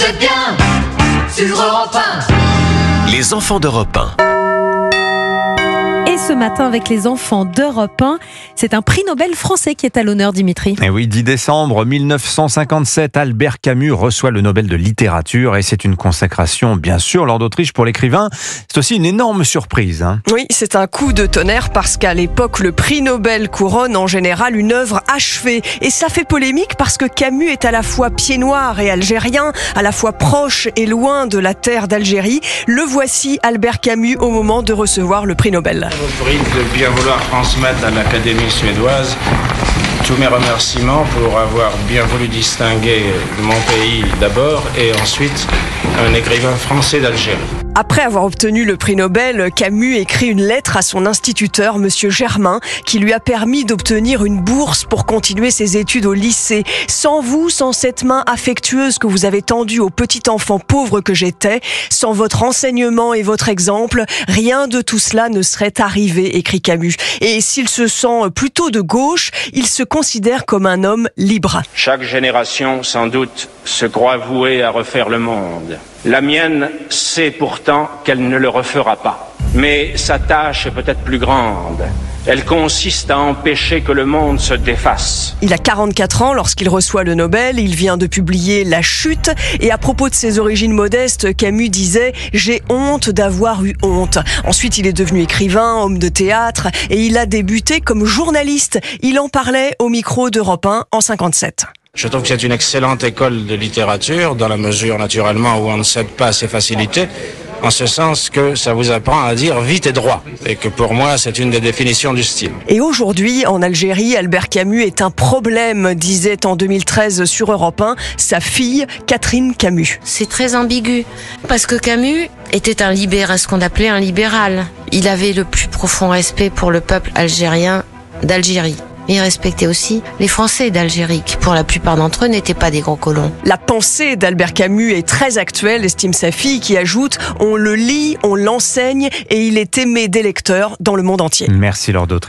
C'est bien sur Europe 1. Les enfants d'Europe 1. Et ce matin, avec les enfants d'Europe 1, c'est un prix Nobel français qui est à l'honneur, Dimitri. Et oui, 10 décembre 1957, Albert Camus reçoit le Nobel de littérature et c'est une consécration, bien sûr, lors d'Autriche pour l'écrivain. C'est aussi une énorme surprise. Oui, c'est un coup de tonnerre parce qu'à l'époque, le prix Nobel couronne en général une œuvre achevée. Et ça fait polémique parce que Camus est à la fois pied noir et algérien, à la fois proche et loin de la terre d'Algérie. Le voici, Albert Camus, au moment de recevoir le prix Nobel. Je vous prie de bien vouloir transmettre à l'Académie suédoise tous mes remerciements pour avoir bien voulu distinguer mon pays d'abord et ensuite un écrivain français d'Algérie. Après avoir obtenu le prix Nobel, Camus écrit une lettre à son instituteur, Monsieur Germain, qui lui a permis d'obtenir une bourse pour continuer ses études au lycée. Sans vous, sans cette main affectueuse que vous avez tendue au petit enfant pauvre que j'étais, sans votre enseignement et votre exemple, rien de tout cela ne serait arrivé, écrit Camus. Et s'il se sent plutôt de gauche, il se considère comme un homme libre. Chaque génération, sans doute, se croit vouée à refaire le monde. La mienne sait pourtant qu'elle ne le refera pas. Mais sa tâche est peut-être plus grande. Elle consiste à empêcher que le monde se défasse. Il a 44 ans lorsqu'il reçoit le Nobel. Il vient de publier La Chute. Et à propos de ses origines modestes, Camus disait « J'ai honte d'avoir eu honte ». Ensuite, il est devenu écrivain, homme de théâtre et il a débuté comme journaliste. Il en parlait au micro d'Europe 1 en 57. Je trouve que c'est une excellente école de littérature, dans la mesure naturellement où on ne cède pas à ses facilités, en ce sens que ça vous apprend à dire vite et droit, et que pour moi c'est une des définitions du style. Et aujourd'hui, en Algérie, Albert Camus est un problème, disait en 2013 sur Europe 1 sa fille Catherine Camus. C'est très ambigu, parce que Camus était ce qu'on appelait un libéral. Il avait le plus profond respect pour le peuple algérien d'Algérie. Il respectait aussi les Français d'Algérie, qui pour la plupart d'entre eux n'étaient pas des gros colons. La pensée d'Albert Camus est très actuelle, estime sa fille, qui ajoute « On le lit, on l'enseigne et il est aimé des lecteurs dans le monde entier ». Merci Laure d'Autriche.